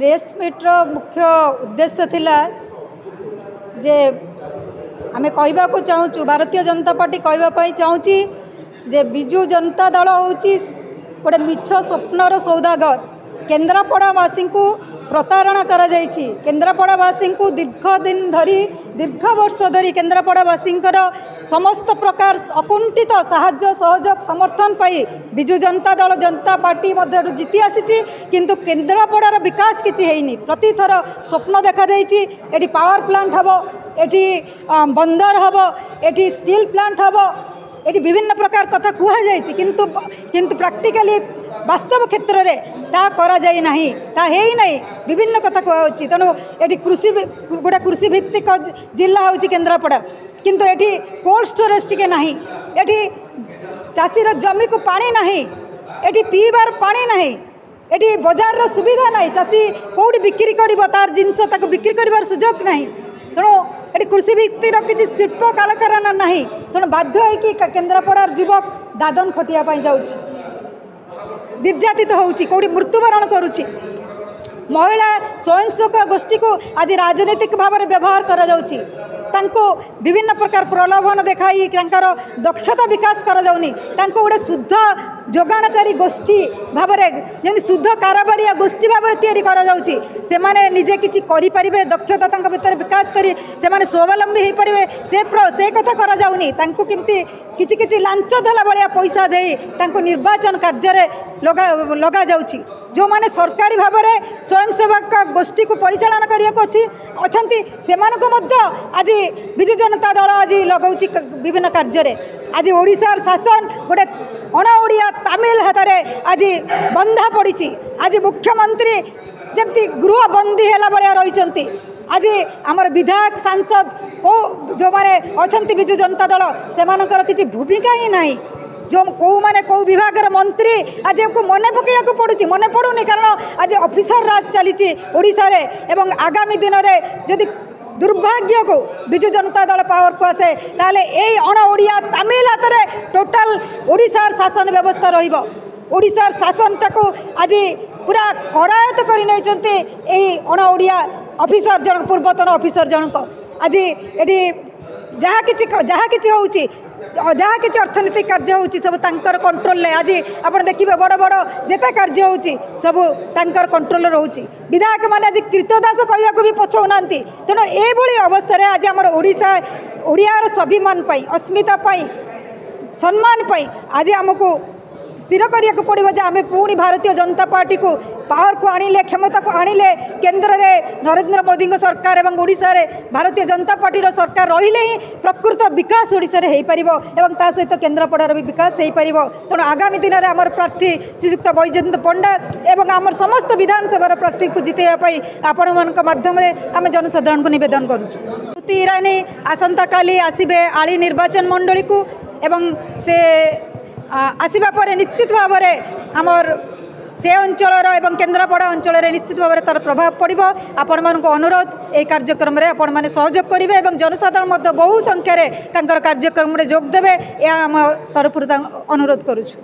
Press मीट्र मुख्य उद्देश्य थिला जे आम कहवाक चाहूँ भारतीय जनता पार्टी कहवाई चाहूँगी जे बिजु जनता दल हूँ गोटे मिछ स्वप्नर सौदागर। केन्द्रापड़ावासी को प्रतारणा करा जाइछि। केन्द्रापड़ावासी को दीर्घ दिन धरी दीर्घ वर्ष धरी केन्द्रापड़ावासी समस्त प्रकार अकुंठित साहाय्य सहयोग समर्थन पाई बिजु जनता दल जनता पार्टी मध्य जीति आसी किंतु केन्द्रापड़ार विकास किसी हैनी। प्रति थर स्वप्न देखा देइछि एटी पावर प्लांट हबो, एटी बंदर हबो, एटी स्टील प्लांट हबो, एटी विभिन्न प्रकार कथा कुहा जाइछि किंतु किंतु प्रैक्टिकली वास्तव क्षेत्र में ता करा जाई नहीं, ता है ही नहीं। विभिन्न कथा कहछि तेणु एटी कृषि गोटे कृषि भित्तिक जिला होछि केन्द्रापड़ा किंतु एटी कोल्ड स्टोरेज टिके नहीं, एटी चाषीर जमी को पानी नहीं, एटी पीबार पानी नहीं, एटी बजार सुविधा नहीं। चाषी कौटी बिक्री कर तार जिनस ताको बिक्री कर सुजोग नहीं। तेणु ये कृषि भित्तिर किसी शिल्प कलाकारखाना नहीं। तेणु बाध्य होइकि केन्द्रापड़ार युवक दादन खटिया जाउछि, निर्यातित होउछि, कौटी मृत्युवरण करुछि। महिला स्वयंसेवक गोष्ठी को आज राजनीतिक भाव में व्यवहार करा जाउछि। तांको विभिन्न प्रकार प्रलोभन देखाई तांकर दक्षता विकास करा जाउनी। तांको गोटे शुद्ध जोगाणकारी गोष्ठी भाव में जमी शुद्ध कारोबारिया गोष्ठी भाव में तैयारी करा जाउछि। से माने निजे किछि करि परिबे, दक्षता तांका भितर विकास करी से माने स्वावलंबी हो परिबे से कथा करा जाउनी। तांको किमती किछि किछि लांच देला बलिया पैसा देई तांको निर्वाचन कार्य रे लगा जाउछि। जो माने सरकारी भाव में स्वयंसेवक गोष्ठी को परिचालन करिया आज बिजु जनता दल आज लगाऊँ विभिन्न कार्य रे। आज ओडिशार शासन गोटे अणा ओडिया तमिल हाथ में आज बंधा पड़ी। आज मुख्यमंत्री जमती गृह बंदी है भाया रही। आज आमर विधायक सांसद को जो माने अच्छा बिजु जनता दल से किसी भूमिका ही नहीं। जो कौ माने कौ विभाग मंत्री आज को मन पकड़ पड़ुची, मन पड़ूनी कारण आज ऑफिसर राज चली ओडिशा रे। एवं आगामी दिन में जदि दुर्भाग्य को बिजु जनता दल पावर को आसे ताले ए अणा ओडिया तमिल हाथ में टोटाल ओडिशार शासन व्यवस्था रहिबो। ओडिशार शासन टाको आज पूरा करायत कर नहीं अणा ओडिया ऑफिसर जन पूर्वतन ऑफिसर जनक। आज ये जहाँ किसी होउची जहाँ किसी अर्थनैतिक कार्य होउची सब तांकर कंट्रोल ले। आज आपण देखिबे बड़ बड़ जेते कार्य होउची सब तांकर कंट्रोल रोची। विधायक माने आज कृतदास कहवा को भी पछौना। तेणु एभली अवस्था आज आम ओडिशा ओडियार स्वाभिमान पाई अस्मिता पाई सम्मान पाई आज आमको स्थिर करिया पड़ो जे आम पुणी भारतीय जनता पार्टी को पावर को आनिले, क्षमता को आनिले। केन्द्र में नरेंद्र मोदी सरकार एवं ओडिशा रे भारतीय जनता पार्टी सरकार रहिले ही प्रकृत विकास ओडिशा रे हेई परिबो एवं ता सहित केन्द्रापड़ार भी विकास हेई परिबो। तेणु आगामी दिन में आमर प्रार्थी श्रीयुक्त बैजयंत पंडा एवं आमर समस्त विधानसभा प्रार्थी को जितेया पाई आपण मानक माध्यम रे आम जनसाधारण को निवेदन करूछु। स्मृति ईरानी आसंता काली आसीबे आली निर्वाचन मंडली को एवं से आसीबा परे निश्चित भाव में आमर से अंचल एवं केन्द्रापड़ा अंचल निश्चित भाव में तार प्रभाव पड़ो। आपण मानक अनुरोध ये कार्यक्रम में आपण मैंने सहयोग करेंगे एवं जनसाधारण बहु संख्यार कार्यक्रम में जोग देवे। यह आम तरफ अनुरोध करुछु।